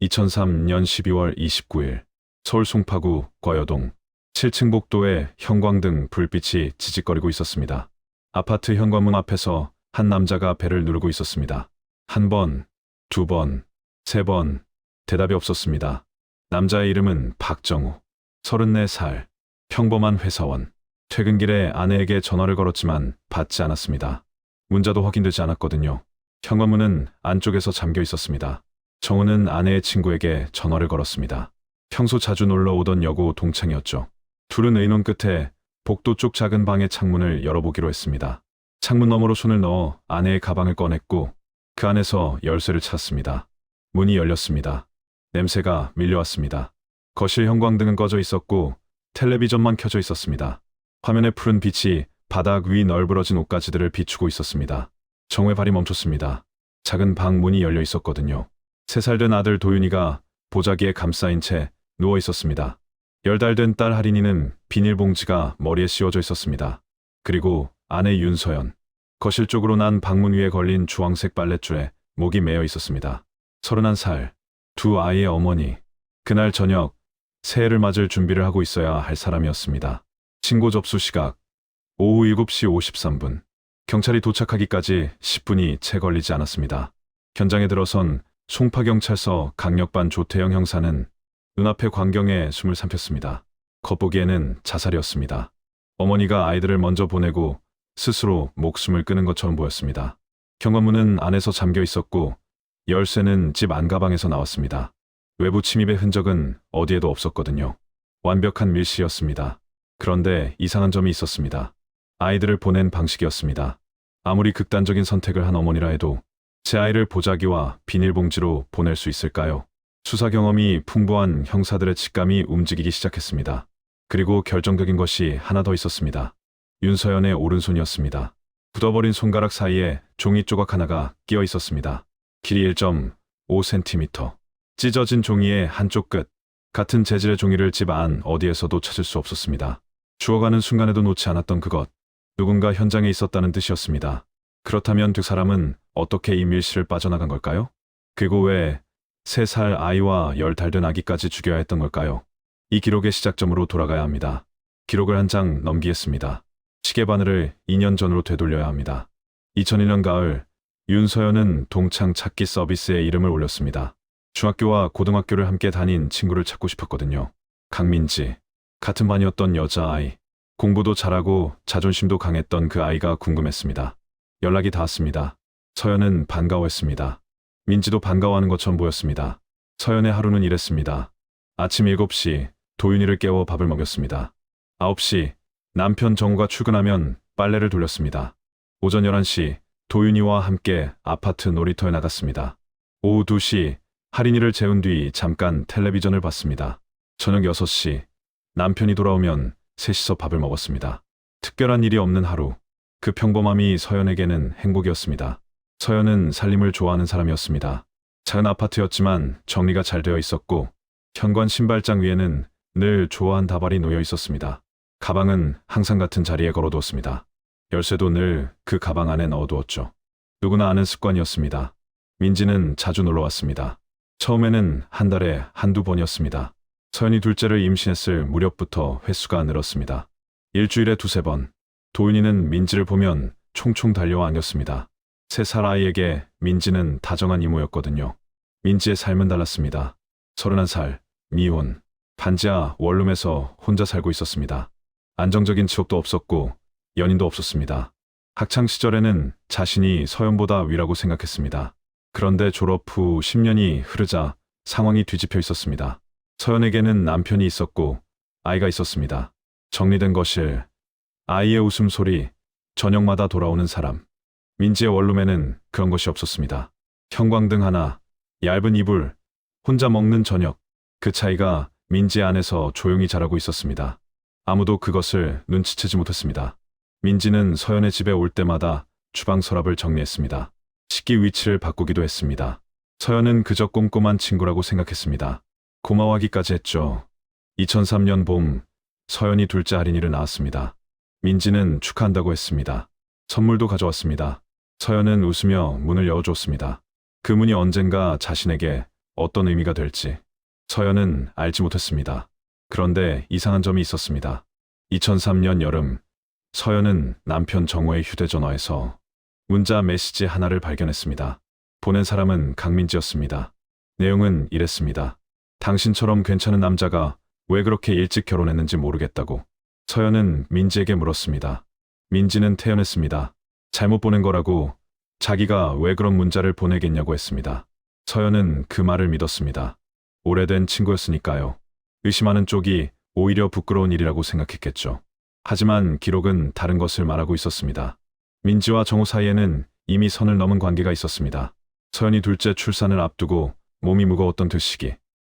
2003년 12월 29일 서울 송파구 과여동 7층 복도에 형광등 불빛이 지직거리고 있었습니다. 아파트 현관문 앞에서 한 남자가 벨을 누르고 있었습니다. 한 번, 두 번, 세 번, 대답이 없었습니다. 남자의 이름은 박정우, 34살, 평범한 회사원. 퇴근길에 아내에게 전화를 걸었지만 받지 않았습니다. 문자도 확인되지 않았거든요. 현관문은 안쪽에서 잠겨 있었습니다. 정우는 아내의 친구에게 전화를 걸었습니다. 평소 자주 놀러 오던 여고 동창이었죠. 둘은 의논 끝에 복도 쪽 작은 방의 창문을 열어보기로 했습니다. 창문 너머로 손을 넣어 아내의 가방을 꺼냈고 그 안에서 열쇠를 찾았습니다. 문이 열렸습니다. 냄새가 밀려왔습니다. 거실 형광등은 꺼져 있었고 텔레비전만 켜져 있었습니다. 화면의 푸른 빛이 바닥 위 널브러진 옷가지들을 비추고 있었습니다. 정우의 발이 멈췄습니다. 작은 방 문이 열려 있었거든요. 3살 된 아들 도윤이가 보자기에 감싸인 채 누워 있었습니다. 10달 된 딸 하린이는 비닐봉지가 머리에 씌워져 있었습니다. 그리고 아내 윤서연, 거실 쪽으로 난 방문 위에 걸린 주황색 빨랫줄에 목이 매여 있었습니다. 31살, 두 아이의 어머니. 그날 저녁 새해를 맞을 준비를 하고 있어야 할 사람이었습니다. 신고 접수 시각 오후 7시 53분. 경찰이 도착하기까지 10분이 채 걸리지 않았습니다. 현장에 들어선 송파경찰서 강력반 조태영 형사는 눈앞의 광경에 숨을 삼켰습니다. 겉보기에는 자살이었습니다. 어머니가 아이들을 먼저 보내고 스스로 목숨을 끊은 것처럼 보였습니다. 현관문은 안에서 잠겨 있었고 열쇠는 집 안가방에서 나왔습니다. 외부 침입의 흔적은 어디에도 없었거든요. 완벽한 밀실이었습니다. 그런데 이상한 점이 있었습니다. 아이들을 보낸 방식이었습니다. 아무리 극단적인 선택을 한 어머니라 해도 제 아이를 보자기와 비닐봉지로 보낼 수 있을까요? 수사 경험이 풍부한 형사들의 직감이 움직이기 시작했습니다. 그리고 결정적인 것이 하나 더 있었습니다. 윤서연의 오른손이었습니다. 굳어버린 손가락 사이에 종이 조각 하나가 끼어 있었습니다. 길이 1.5cm. 찢어진 종이의 한쪽 끝. 같은 재질의 종이를 집 안 어디에서도 찾을 수 없었습니다. 주워가는 순간에도 놓지 않았던 그것. 누군가 현장에 있었다는 뜻이었습니다. 그렇다면 두 사람은 어떻게 이 밀실을 빠져나간 걸까요? 그리고 왜 3살 아이와 10달 된 아기까지 죽여야 했던 걸까요? 이 기록의 시작점으로 돌아가야 합니다. 기록을 한 장 넘기겠습니다. 시계바늘을 2년 전으로 되돌려야 합니다. 2001년 가을, 윤서연은 동창 찾기 서비스에 이름을 올렸습니다. 중학교와 고등학교를 함께 다닌 친구를 찾고 싶었거든요. 강민지, 같은 반이었던 여자아이, 공부도 잘하고 자존심도 강했던 그 아이가 궁금했습니다. 연락이 닿았습니다. 서연은 반가워했습니다. 민지도 반가워하는 것처럼 보였습니다. 서연의 하루는 이랬습니다. 아침 7시 도윤이를 깨워 밥을 먹였습니다. 9시 남편 정우가 출근하면 빨래를 돌렸습니다. 오전 11시 도윤이와 함께 아파트 놀이터에 나갔습니다. 오후 2시 하린이를 재운 뒤 잠깐 텔레비전을 봤습니다. 저녁 6시 남편이 돌아오면 셋이서 밥을 먹었습니다. 특별한 일이 없는 하루. 그 평범함이 서연에게는 행복이었습니다. 서연은 살림을 좋아하는 사람이었습니다. 작은 아파트였지만 정리가 잘 되어 있었고 현관 신발장 위에는 늘 좋아한 다발이 놓여 있었습니다. 가방은 항상 같은 자리에 걸어두었습니다. 열쇠도 늘 그 가방 안에 넣어두었죠. 누구나 아는 습관이었습니다. 민지는 자주 놀러 왔습니다. 처음에는 한 달에 한두 번이었습니다. 서연이 둘째를 임신했을 무렵부터 횟수가 늘었습니다. 일주일에 2-3번. 도윤이는 민지를 보면 총총 달려와 안겼습니다. 3살 아이에게 민지는 다정한 이모였거든요. 민지의 삶은 달랐습니다. 31살, 미혼, 반지하 원룸에서 혼자 살고 있었습니다. 안정적인 직업도 없었고 연인도 없었습니다. 학창 시절에는 자신이 서연보다 위라고 생각했습니다. 그런데 졸업 후 10년이 흐르자 상황이 뒤집혀 있었습니다. 서연에게는 남편이 있었고 아이가 있었습니다. 정리된 거실, 아이의 웃음소리, 저녁마다 돌아오는 사람. 민지의 원룸에는 그런 것이 없었습니다. 형광등 하나, 얇은 이불, 혼자 먹는 저녁. 그 차이가 민지 안에서 조용히 자라고 있었습니다. 아무도 그것을 눈치채지 못했습니다. 민지는 서연의 집에 올 때마다 주방 서랍을 정리했습니다. 식기 위치를 바꾸기도 했습니다. 서연은 그저 꼼꼼한 친구라고 생각했습니다. 고마워하기까지 했죠. 2003년 봄, 서연이 둘째 하린이를 낳았습니다. 민지는 축하한다고 했습니다. 선물도 가져왔습니다. 서연은 웃으며 문을 열어줬습니다. 그 문이 언젠가 자신에게 어떤 의미가 될지 서연은 알지 못했습니다. 그런데 이상한 점이 있었습니다. 2003년 여름, 서연은 남편 정호의 휴대전화에서 문자 메시지 하나를 발견했습니다. 보낸 사람은 강민지였습니다. 내용은 이랬습니다. 당신처럼 괜찮은 남자가 왜 그렇게 일찍 결혼했는지 모르겠다고. 서연은 민지에게 물었습니다. 민지는 태연했습니다. 잘못 보낸 거라고, 자기가 왜 그런 문자를 보내겠냐고 했습니다. 서연은 그 말을 믿었습니다. 오래된 친구였으니까요. 의심하는 쪽이 오히려 부끄러운 일이라고 생각했겠죠. 하지만 기록은 다른 것을 말하고 있었습니다. 민지와 정호 사이에는 이미 선을 넘은 관계가 있었습니다. 서연이 둘째 출산을 앞두고 몸이 무거웠던 그 시기,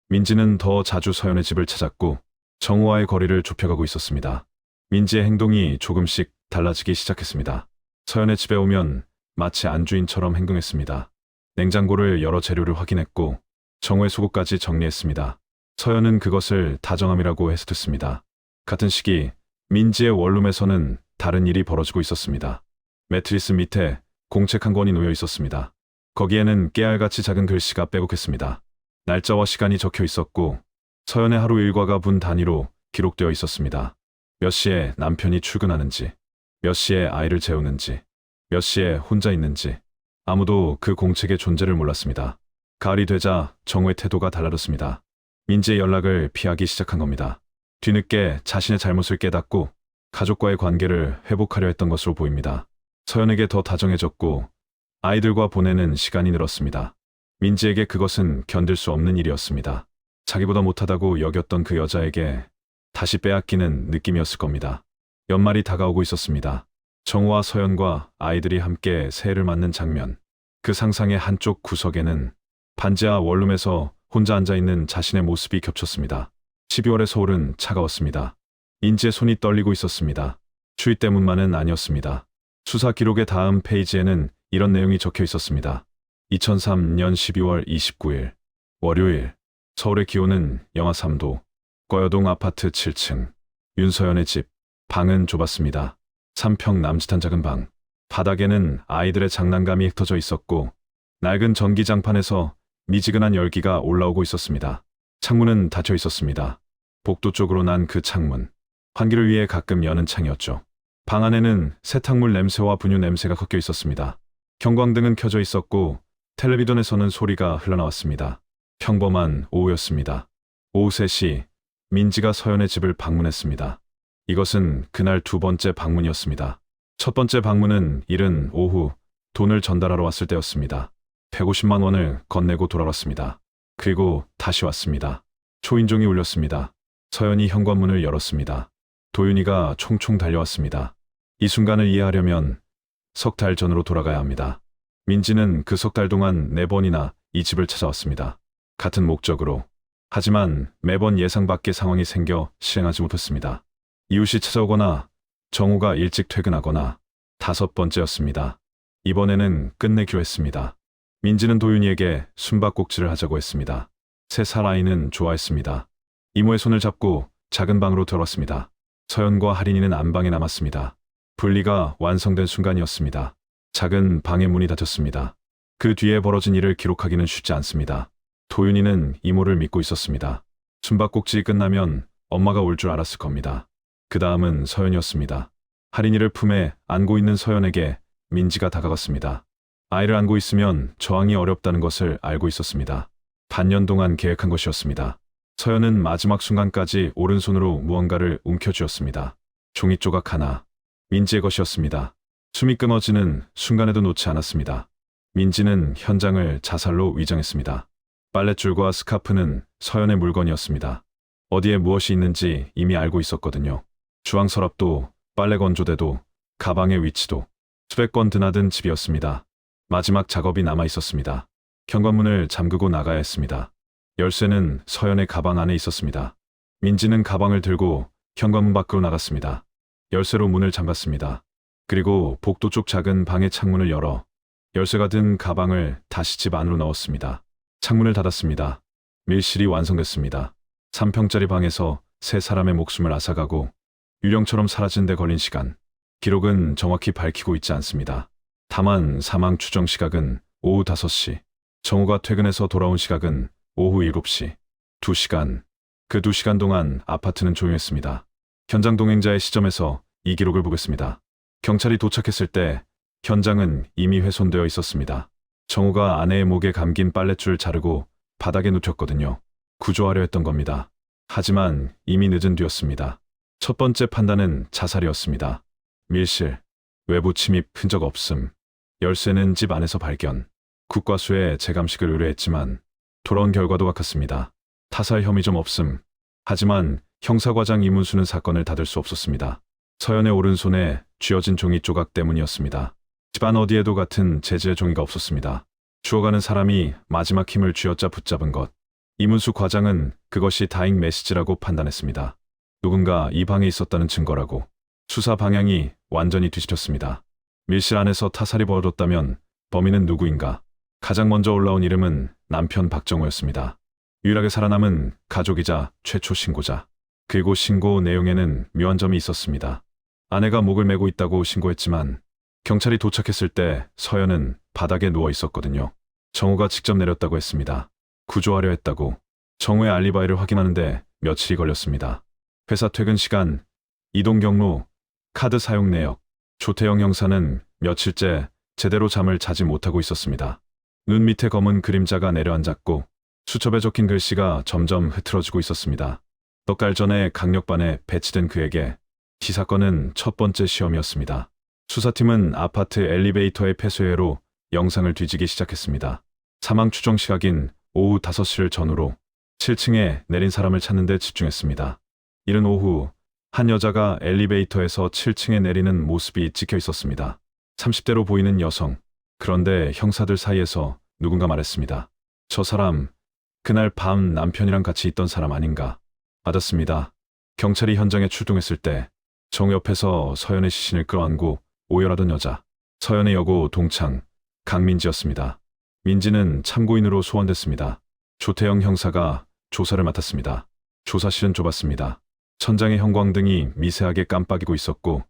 민지는 더 자주 서연의 집을 찾았고 정호와의 거리를 좁혀가고 있었습니다. 민지의 행동이 조금씩 달라지기 시작했습니다. 서연의 집에 오면 마치 안주인처럼 행동했습니다. 냉장고를 열어 재료를 확인했고 정호의 속옷까지 정리했습니다. 서연은 그것을 다정함이라고 해석했습니다. 같은 시기 민지의 원룸에서는 다른 일이 벌어지고 있었습니다. 매트리스 밑에 공책 한 권이 놓여 있었습니다. 거기에는 깨알같이 작은 글씨가 빼곡했습니다. 날짜와 시간이 적혀 있었고 서연의 하루 일과가 분 단위로 기록되어 있었습니다. 몇 시에 남편이 출근하는지, 몇 시에 아이를 재우는지, 몇 시에 혼자 있는지, 아무도 그 공책의 존재를 몰랐습니다. 가을이 되자 정호의 태도가 달라졌습니다. 민지의 연락을 피하기 시작한 겁니다. 뒤늦게 자신의 잘못을 깨닫고 가족과의 관계를 회복하려 했던 것으로 보입니다. 서연에게 더 다정해졌고 아이들과 보내는 시간이 늘었습니다. 민지에게 그것은 견딜 수 없는 일이었습니다. 자기보다 못하다고 여겼던 그 여자에게 다시 빼앗기는 느낌이었을 겁니다. 연말이 다가오고 있었습니다. 정호와 서연과 아이들이 함께 새해를 맞는 장면. 그 상상의 한쪽 구석에는 반지하 원룸에서 혼자 앉아있는 자신의 모습이 겹쳤습니다. 12월의 서울은 차가웠습니다. 민지의 손이 떨리고 있었습니다. 추위 때문만은 아니었습니다. 수사 기록의 다음 페이지에는 이런 내용이 적혀 있었습니다. 2003년 12월 29일 월요일, 서울의 기온은 영하 3도, 거여동 아파트 7층, 윤서연의 집. 방은 좁았습니다. 3평 남짓한 작은 방. 바닥에는 아이들의 장난감이 흩어져 있었고 낡은 전기장판에서 미지근한 열기가 올라오고 있었습니다. 창문은 닫혀 있었습니다. 복도 쪽으로 난 그 창문. 환기를 위해 가끔 여는 창이었죠. 방 안에는 세탁물 냄새와 분유 냄새가 섞여 있었습니다. 경광등은 켜져 있었고 텔레비전에서는 소리가 흘러나왔습니다. 평범한 오후였습니다. 오후 3시, 민지가 서연의 집을 방문했습니다. 이것은 그날 두 번째 방문이었습니다. 첫 번째 방문은 이른 오후 돈을 전달하러 왔을 때였습니다. 150만 원을 건네고 돌아왔습니다. 그리고 다시 왔습니다. 초인종이 울렸습니다. 서연이 현관문을 열었습니다. 도윤이가 총총 달려왔습니다. 이 순간을 이해하려면 석 달 전으로 돌아가야 합니다. 민지는 그 석 달 동안 4번이나 이 집을 찾아왔습니다. 같은 목적으로. 하지만 매번 예상 밖의 상황이 생겨 실행하지 못했습니다. 이웃이 찾아오거나 정우가 일찍 퇴근하거나 5번째였습니다. 이번에는 끝내기로 했습니다. 민지는 도윤이에게 숨바꼭질을 하자고 했습니다. 3살 아이는 좋아했습니다. 이모의 손을 잡고 작은 방으로 들어왔습니다. 서연과 할인이는 안방에 남았습니다. 분리가 완성된 순간이었습니다. 작은 방의 문이 닫혔습니다. 그 뒤에 벌어진 일을 기록하기는 쉽지 않습니다. 도윤이는 이모를 믿고 있었습니다. 숨바꼭질이 끝나면 엄마가 올 줄 알았을 겁니다. 그 다음은 서연이었습니다. 할인이를 품에 안고 있는 서연에게 민지가 다가갔습니다. 아이를 안고 있으면 저항이 어렵다는 것을 알고 있었습니다. 반년 동안 계획한 것이었습니다. 서연은 마지막 순간까지 오른손으로 무언가를 움켜쥐었습니다. 종이 조각 하나. 민지의 것이었습니다. 숨이 끊어지는 순간에도 놓지 않았습니다. 민지는 현장을 자살로 위장했습니다. 빨랫줄과 스카프는 서연의 물건이었습니다. 어디에 무엇이 있는지 이미 알고 있었거든요. 주황 서랍도, 빨래 건조대도, 가방의 위치도. 수백 번 드나든 집이었습니다. 마지막 작업이 남아 있었습니다. 현관문을 잠그고 나가야 했습니다. 열쇠는 서연의 가방 안에 있었습니다. 민지는 가방을 들고 현관문 밖으로 나갔습니다. 열쇠로 문을 잠갔습니다. 그리고 복도 쪽 작은 방의 창문을 열어 열쇠가 든 가방을 다시 집 안으로 넣었습니다. 창문을 닫았습니다. 밀실이 완성됐습니다. 3평짜리 방에서 3사람의 목숨을 앗아가고 유령처럼 사라진 데 걸린 시간. 기록은 정확히 밝히고 있지 않습니다. 다만 사망 추정 시각은 오후 5시, 정우가 퇴근해서 돌아온 시각은 오후 7시. 2시간. 그 2시간 동안 아파트는 조용했습니다. 현장 동행자의 시점에서 이 기록을 보겠습니다. 경찰이 도착했을 때 현장은 이미 훼손되어 있었습니다. 정우가 아내의 목에 감긴 빨랫줄 자르고 바닥에 눕혔거든요. 구조하려 했던 겁니다. 하지만 이미 늦은 뒤였습니다. 첫 번째 판단은 자살이었습니다. 밀실, 외부 침입 흔적 없음, 열쇠는 집 안에서 발견. 국과수에 재감식을 의뢰했지만 돌아온 결과도 같았습니다. 타살 혐의 좀 없음. 하지만 형사과장 이문수는 사건을 닫을 수 없었습니다. 서연의 오른손에 쥐어진 종이 조각 때문이었습니다. 집안 어디에도 같은 재질의 종이가 없었습니다. 주워가는 사람이 마지막 힘을 쥐어짜 붙잡은 것. 이문수 과장은 그것이 다잉 메시지라고 판단했습니다. 누군가 이 방에 있었다는 증거라고. 수사 방향이 완전히 뒤집혔습니다. 밀실 안에서 타살이 벌어졌다면 범인은 누구인가? 가장 먼저 올라온 이름은 남편 박정우였습니다. 유일하게 살아남은 가족이자 최초 신고자. 그리고 신고 내용에는 묘한 점이 있었습니다. 아내가 목을 메고 있다고 신고했지만 경찰이 도착했을 때 서연은 바닥에 누워 있었거든요. 정우가 직접 내렸다고 했습니다. 구조하려 했다고. 정우의 알리바이를 확인하는데 며칠이 걸렸습니다. 회사 퇴근 시간, 이동 경로, 카드 사용 내역. 조태영 형사는 며칠째 제대로 잠을 자지 못하고 있었습니다. 눈 밑에 검은 그림자가 내려앉았고 수첩에 적힌 글씨가 점점 흐트러지고 있었습니다. 넉 달 전에 강력반에 배치된 그에게 이 사건은 첫 번째 시험이었습니다. 수사팀은 아파트 엘리베이터의 폐쇄회로 영상을 뒤지기 시작했습니다. 사망 추정 시각인 오후 5시를 전후로 7층에 내린 사람을 찾는 데 집중했습니다. 이른 오후 한 여자가 엘리베이터에서 7층에 내리는 모습이 찍혀 있었습니다. 30대로 보이는 여성. 그런데 형사들 사이에서 누군가 말했습니다. 저 사람 그날 밤 남편이랑 같이 있던 사람 아닌가? 맞았습니다. 경찰이 현장에 출동했을 때 정우 옆에서 서연의 시신을 끌어안고 오열하던 여자. 서연의 여고 동창 강민지였습니다. 민지는 참고인으로 소환됐습니다. 조태영 형사가 조사를 맡았습니다. 조사실은 좁았습니다. 천장의 형광등이 미세하게 깜빡이고 있었고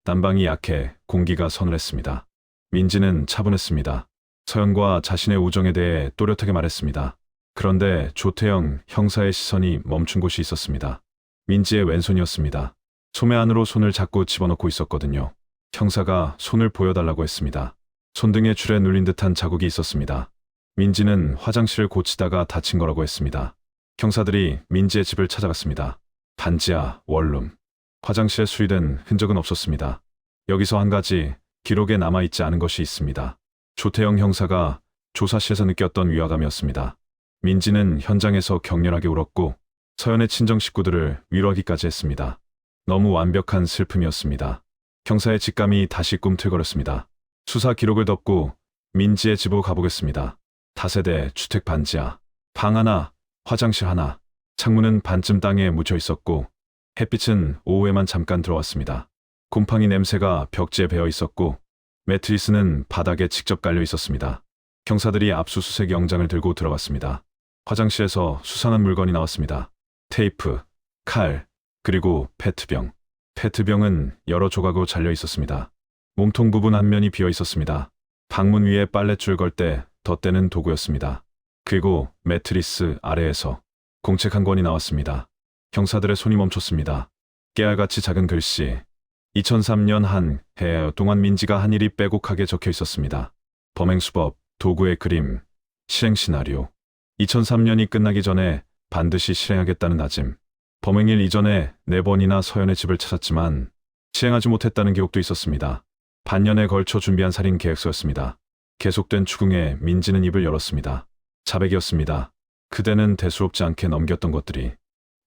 난방이 약해 공기가 서늘했습니다. 민지는 차분했습니다. 서연과 자신의 우정에 대해 또렷하게 말했습니다. 그런데 조태영 형사의 시선이 멈춘 곳이 있었습니다. 민지의 왼손이었습니다. 소매 안으로 손을 자꾸 집어넣고 있었거든요. 형사가 손을 보여달라고 했습니다. 손등에 줄에 눌린 듯한 자국이 있었습니다. 민지는 화장실을 고치다가 다친 거라고 했습니다. 형사들이 민지의 집을 찾아갔습니다. 반지하, 원룸, 화장실에 수리된 흔적은 없었습니다. 여기서 한 가지 기록에 남아있지 않은 것이 있습니다. 조태영 형사가 조사실에서 느꼈던 위화감이었습니다. 민지는 현장에서 격렬하게 울었고 서연의 친정 식구들을 위로하기까지 했습니다. 너무 완벽한 슬픔이었습니다. 형사의 직감이 다시 꿈틀거렸습니다. 수사 기록을 덮고 민지의 집으로 가보겠습니다. 다세대 주택 반지하, 방 하나, 화장실 하나, 창문은 반쯤 땅에 묻혀 있었고 햇빛은 오후에만 잠깐 들어왔습니다. 곰팡이 냄새가 벽지에 배어 있었고 매트리스는 바닥에 직접 깔려 있었습니다. 형사들이 압수수색 영장을 들고 들어갔습니다. 화장실에서 수상한 물건이 나왔습니다. 테이프, 칼, 그리고 페트병. 페트병은 여러 조각으로 잘려 있었습니다. 몸통 부분 한 면이 비어 있었습니다. 방문 위에 빨랫줄 걸 때 덧대는 도구였습니다. 그리고 매트리스 아래에서 공책 한 권이 나왔습니다. 형사들의 손이 멈췄습니다. 깨알같이 작은 글씨. 2003년 한 해 동안 민지가 한 일이 빼곡하게 적혀 있었습니다. 범행 수법, 도구의 그림, 실행 시나리오. 2003년이 끝나기 전에 반드시 실행하겠다는 다짐. 범행일 이전에 4번이나 서연의 집을 찾았지만 실행하지 못했다는 기록도 있었습니다. 반년에 걸쳐 준비한 살인 계획서였습니다. 계속된 추궁에 민지는 입을 열었습니다. 자백이었습니다. 그대는 대수롭지 않게 넘겼던 것들이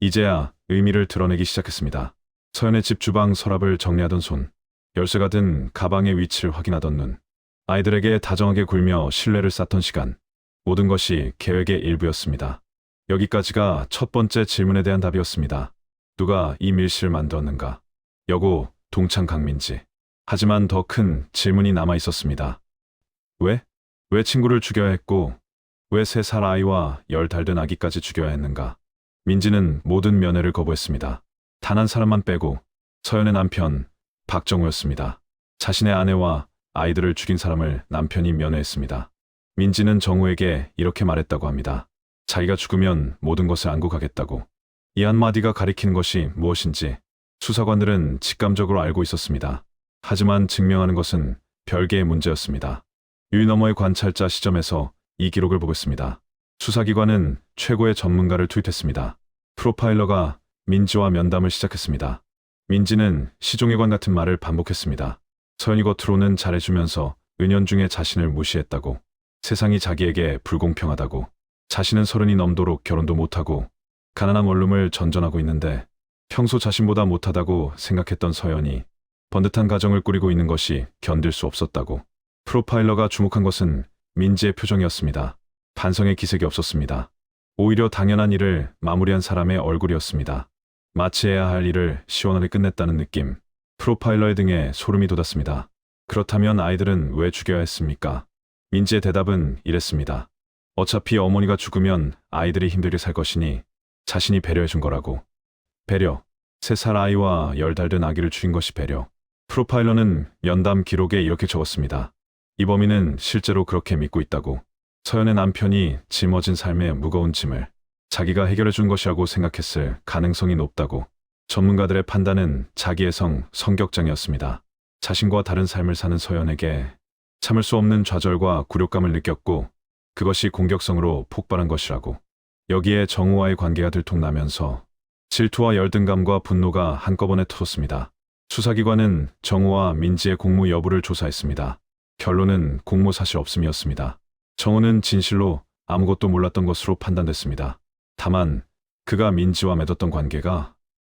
이제야 의미를 드러내기 시작했습니다. 서연의 집 주방 서랍을 정리하던 손, 열쇠가 든 가방의 위치를 확인하던 눈, 아이들에게 다정하게 굴며 신뢰를 쌓던 시간, 모든 것이 계획의 일부였습니다. 여기까지가 첫 번째 질문에 대한 답이었습니다. 누가 이 밀실을 만들었는가? 여고, 동창 강민지. 하지만 더 큰 질문이 남아 있었습니다. 왜? 왜 친구를 죽여야 했고, 왜 3살 아이와 10달 된 아기까지 죽여야 했는가? 민지는 모든 면회를 거부했습니다. 단 한 사람만 빼고 서연의 남편 박정우였습니다. 자신의 아내와 아이들을 죽인 사람을 남편이 면회했습니다. 민지는 정우에게 이렇게 말했다고 합니다. 자기가 죽으면 모든 것을 안고 가겠다고. 이 한마디가 가리키는 것이 무엇인지 수사관들은 직감적으로 알고 있었습니다. 하지만 증명하는 것은 별개의 문제였습니다. 유리 너머의 관찰자 시점에서 이 기록을 보고 있습니다. 수사기관은 최고의 전문가를 투입했습니다. 프로파일러가 민지와 면담을 시작했습니다. 민지는 시종일관 같은 말을 반복했습니다. 서연이 겉으로는 잘해주면서 은연중에 자신을 무시했다고. 세상이 자기에게 불공평하다고. 자신은 30이 넘도록 결혼도 못하고 가난한 원룸을 전전하고 있는데 평소 자신보다 못하다고 생각했던 서연이 번듯한 가정을 꾸리고 있는 것이 견딜 수 없었다고. 프로파일러가 주목한 것은 민지의 표정이었습니다. 반성의 기색이 없었습니다. 오히려 당연한 일을 마무리한 사람의 얼굴이었습니다. 마치 해야 할 일을 시원하게 끝냈다는 느낌. 프로파일러의 등에 소름이 돋았습니다. 그렇다면 아이들은 왜 죽여야 했습니까? 민지의 대답은 이랬습니다. 어차피 어머니가 죽으면 아이들이 힘들게 살 것이니 자신이 배려해준 거라고. 배려. 3살 아이와 10달 된 아기를 죽인 것이 배려. 프로파일러는 면담 기록에 이렇게 적었습니다. 이 범인은 실제로 그렇게 믿고 있다고. 서연의 남편이 짊어진 삶의 무거운 짐을 자기가 해결해 준 것이라고 생각했을 가능성이 높다고. 전문가들의 판단은 자기의 성격장이었습니다. 자신과 다른 삶을 사는 서연에게 참을 수 없는 좌절과 굴욕감을 느꼈고 그것이 공격성으로 폭발한 것이라고. 여기에 정우와의 관계가 들통나면서 질투와 열등감과 분노가 한꺼번에 터졌습니다. 수사기관은 정우와 민지의 공모 여부를 조사했습니다. 결론은 공모 사실 없음이었습니다. 정우는 진실로 아무것도 몰랐던 것으로 판단됐습니다. 다만 그가 민지와 맺었던 관계가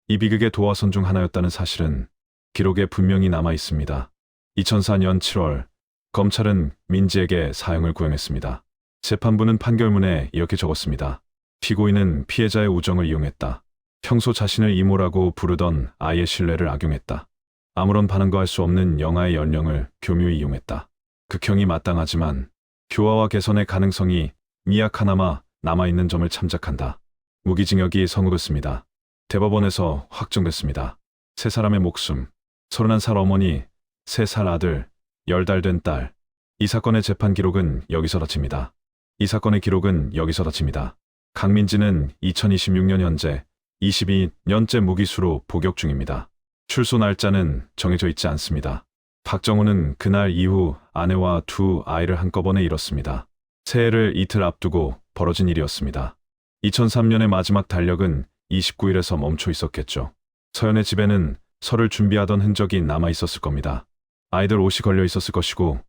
이 비극의 도화선 중 하나였다는 사실은 기록에 분명히 남아 있습니다. 2004년 7월 검찰은 민지에게 사형을 구형했습니다. 재판부는 판결문에 이렇게 적었습니다. 피고인은 피해자의 우정을 이용했다. 평소 자신을 이모라고 부르던 아이의 신뢰를 악용했다. 아무런 반응도 할 수 없는 영아의 연령을 교묘히 이용했다. 극형이 마땅하지만 교화와 개선의 가능성이 미약하나마 남아있는 점을 참작한다. 무기징역이 선고됐습니다. 대법원에서 확정됐습니다. 3사람의 목숨, 31살 어머니, 3살 아들, 10달 된 딸. 이 사건의 재판 기록은 여기서 닫힙니다. 이 사건의 기록은 여기서 닫힙니다. 강민지는 2026년 현재 22년째 무기수로 복역 중입니다. 출소 날짜는 정해져 있지 않습니다. 박정우는 그날 이후 아내와 2 아이를 한꺼번에 잃었습니다. 새해를 이틀 앞두고 벌어진 일이었습니다. 2003년의 마지막 달력은 29일에서 멈춰 있었겠죠. 서연의 집에는 설을 준비하던 흔적이 남아 있었을 겁니다. 아이들 옷이 걸려 있었을 것이고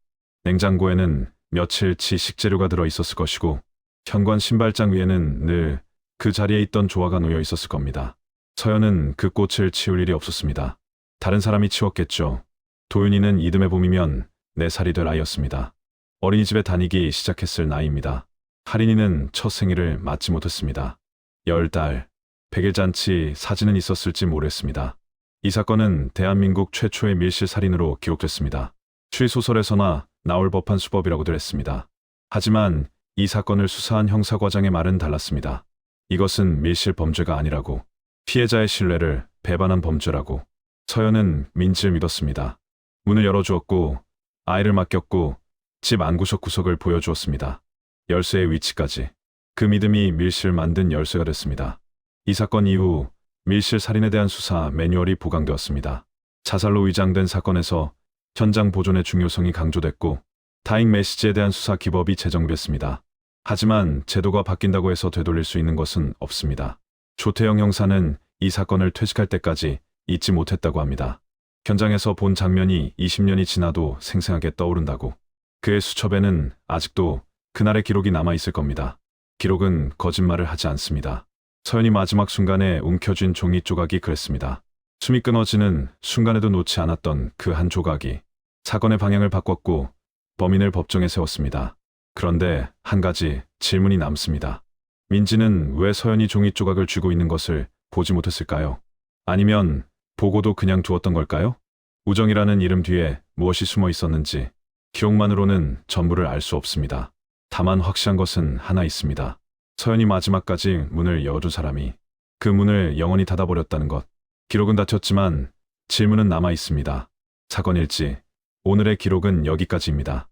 냉장고에는 며칠치 식재료가 들어 있었을 것이고 현관 신발장 위에는 늘 그 자리에 있던 조화가 놓여 있었을 겁니다. 서연은 그 꽃을 치울 일이 없었습니다. 다른 사람이 치웠겠죠. 도윤이는 이듬해 봄이면 4살이 될 아이였습니다. 어린이집에 다니기 시작했을 나이입니다. 하린이는 첫 생일을 맞지 못했습니다. 10달, 100일 잔치 사진은 있었을지 모르겠습니다. 이 사건은 대한민국 최초의 밀실 살인으로 기록됐습니다. 추리소설에서나 나올 법한 수법이라고들 했습니다. 하지만 이 사건을 수사한 형사과장의 말은 달랐습니다. 이것은 밀실 범죄가 아니라고. 피해자의 신뢰를 배반한 범죄라고. 서연은 민지를 믿었습니다. 문을 열어주었고 아이를 맡겼고 집 안구석구석을 보여주었습니다. 열쇠의 위치까지. 그 믿음이 밀실 만든 열쇠가 됐습니다. 이 사건 이후 밀실 살인에 대한 수사 매뉴얼이 보강되었습니다. 자살로 위장된 사건에서 현장 보존의 중요성이 강조됐고 다잉 메시지에 대한 수사 기법이 제정됐습니다. 하지만 제도가 바뀐다고 해서 되돌릴 수 있는 것은 없습니다. 조태영 형사는 이 사건을 퇴직할 때까지 잊지 못했다고 합니다. 현장에서 본 장면이 20년이 지나도 생생하게 떠오른다고. 그의 수첩에는 아직도 그날의 기록이 남아있을 겁니다. 기록은 거짓말을 하지 않습니다. 서연이 마지막 순간에 움켜쥔 종이 조각이 그랬습니다. 숨이 끊어지는 순간에도 놓지 않았던 그 한 조각이 사건의 방향을 바꿨고 범인을 법정에 세웠습니다. 그런데 한 가지 질문이 남습니다. 민지는 왜 서연이 종이 조각을 쥐고 있는 것을 보지 못했을까요? 아니면 보고도 그냥 두었던 걸까요? 우정이라는 이름 뒤에 무엇이 숨어 있었는지 기억만으로는 전부를 알 수 없습니다. 다만 확실한 것은 하나 있습니다. 서연이 마지막까지 문을 열어준 사람이 그 문을 영원히 닫아버렸다는 것. 기록은 닫혔지만 질문은 남아 있습니다. 사건 일지. 오늘의 기록은 여기까지입니다.